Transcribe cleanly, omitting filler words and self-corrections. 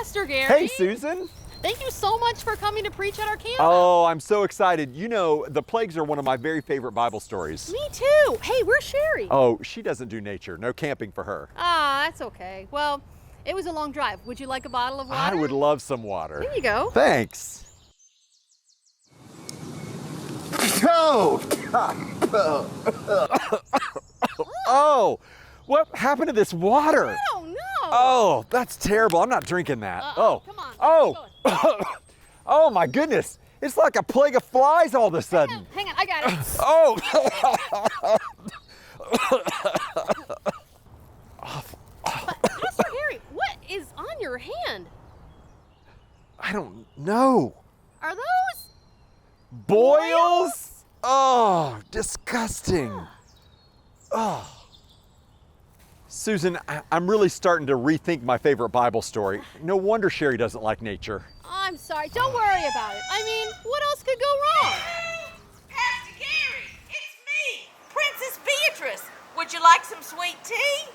Pastor Gary. Hey, Susan. Thank you so much for coming to preach at our camp. Oh, I'm so excited. You know, the plagues are one of my very favorite Bible stories. Me too. Hey, where's Sherry? Oh, she doesn't do nature. No camping for her. Ah, that's okay. Well, it was a long drive. Would you like a bottle of water? I would love some water. Here you go. Thanks. Oh, what happened to this water? Oh, no. Oh, that's terrible. I'm not drinking that. Oh, Come on. oh, oh my goodness. It's like a plague of flies all of a sudden. Hang on, I got it. Oh. But Pastor Gary, what is on your hand? I don't know. Are those? Boils? Oh, disgusting. Oh. Susan, I'm really starting to rethink my favorite Bible story. No wonder Sherry doesn't like nature. I'm sorry. Don't worry about it. I mean, what else could go wrong? Pastor Gary, it's me, Princess Beatrice. Would you like some sweet tea?